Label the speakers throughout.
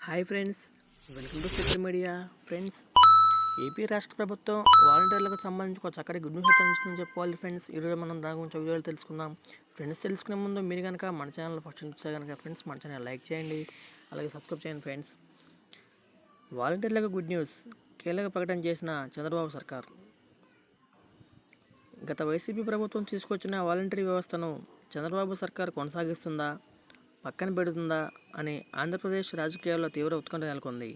Speaker 1: Hi friends, welcome to city media. Friends, AP రాష్ట్ర ప్రభుత్వం వాలంటీర్లకు సంబంధించి ఒక చక్కటి గుడ్ న్యూస్ అయితే ఉంటుందని చెప్పుకోవాలి. ఫ్రెండ్స్, ఈరోజు మనం దాని గురించి వీడియోలు తెలుసుకుందాం. ఫ్రెండ్స్, తెలుసుకునే ముందు మీరు కనుక మన ఛానల్ ఫస్ట్ చూస్తే కనుక ఫ్రెండ్స్ మన ఛానల్ లైక్ చేయండి, అలాగే సబ్స్క్రైబ్ చేయండి. ఫ్రెండ్స్, వాలంటీర్లకు గుడ్ న్యూస్, కీలక ప్రకటన చేసిన చంద్రబాబు సర్కార్. గత వైసీపీ ప్రభుత్వం తీసుకొచ్చిన వాలంటీర్ వ్యవస్థను చంద్రబాబు సర్కార్ కొనసాగిస్తుందా, పక్కన పెడుతుందా అని ఆంధ్రప్రదేశ్ రాజకీయాల్లో తీవ్ర ఉత్కంఠ నెలకొంది.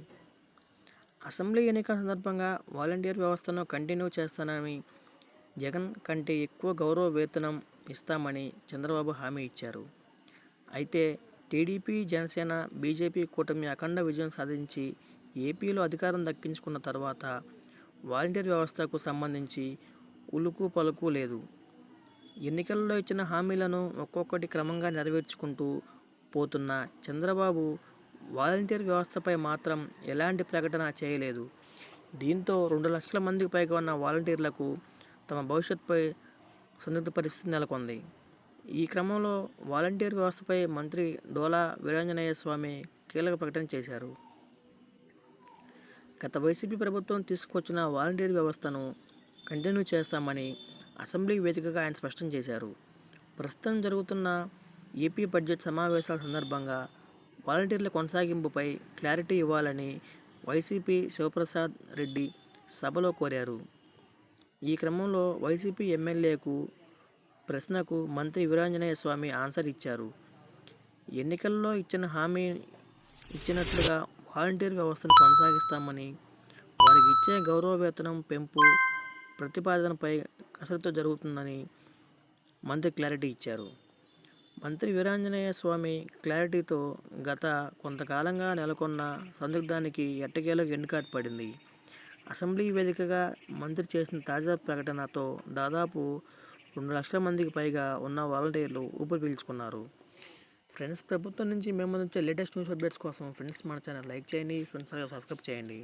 Speaker 1: అసెంబ్లీ ఎన్నికల సందర్భంగా వాలంటీర్ వ్యవస్థను కంటిన్యూ చేస్తానని, జగన్ కంటే ఎక్కువ గౌరవ వేతనం ఇస్తామని చంద్రబాబు హామీ ఇచ్చారు. అయితే టీడీపీ, జనసేన, బీజేపీ కూటమి అఖండ విజయం సాధించి ఏపీలో అధికారం దక్కించుకున్న తర్వాత వాలంటీర్ వ్యవస్థకు సంబంధించి ఉలుకు పలుకు లేదు. ఎన్నికల్లో ఇచ్చిన హామీలను ఒక్కొక్కటి క్రమంగా నెరవేర్చుకుంటూ పోతున్న చంద్రబాబు వాలంటీర్ వ్యవస్థపై మాత్రం ఎలాంటి ప్రకటన చేయలేదు. దీంతో 2 లక్షల మందికి పైగా ఉన్న వాలంటీర్లకు తమ భవిష్యత్తుపై సందిగ్ధ పరిస్థితి నెలకొంది. ఈ క్రమంలో వాలంటీర్ వ్యవస్థపై మంత్రి డోలా వీరాంజనేయ స్వామి కీలక ప్రకటన చేశారు. గత వైసీపీ ప్రభుత్వం తీసుకొచ్చిన వాలంటీర్ వ్యవస్థను కంటిన్యూ చేస్తామని అసెంబ్లీ వేదికగా ఆయన స్పష్టం చేశారు. ప్రస్తుతం జరుగుతున్న ఏపీ బడ్జెట్ సమావేశాల సందర్భంగా వాలంటీర్ల కొనసాగింపుపై క్లారిటీ ఇవ్వాలని వైసీపీ శివప్రసాద్ రెడ్డి సభలో కోరారు. ఈ క్రమంలో వైసీపీ ఎమ్మెల్యేకు ప్రశ్నకు మంత్రి వీరాంజనేయ స్వామి ఆన్సర్ ఇచ్చారు. ఎన్నికల్లో ఇచ్చిన హామీ ఇచ్చినట్లుగా వాలంటీర్ వ్యవస్థను కొనసాగిస్తామని, వారికి ఇచ్చే గౌరవ వేతనం పెంపు ప్రతిపాదనపై కసరత్తు జరుగుతుందని మంత్రి క్లారిటీ ఇచ్చారు. మంత్రి వీరాంజనేయ స్వామి క్లారిటీతో గత కొంతకాలంగా నెలకొన్న సందిగ్ధానికి ఎట్టకేలకు ఎండుకాటు పడింది. అసెంబ్లీ వేదికగా మంత్రి చేసిన తాజా ప్రకటనతో దాదాపు 2 లక్షల మందికి పైగా ఉన్న వాలంటీర్లు ఊపిరి పీల్చుకున్నారు. ఫ్రెండ్స్, ప్రభుత్వం నుంచి మేము వచ్చే లేటెస్ట్ న్యూస్ అప్డేట్స్ కోసం ఫ్రెండ్స్ మన ఛానల్ లైక్ చేయండి, ఫ్రెండ్స్ సబ్స్క్రైబ్ చేయండి.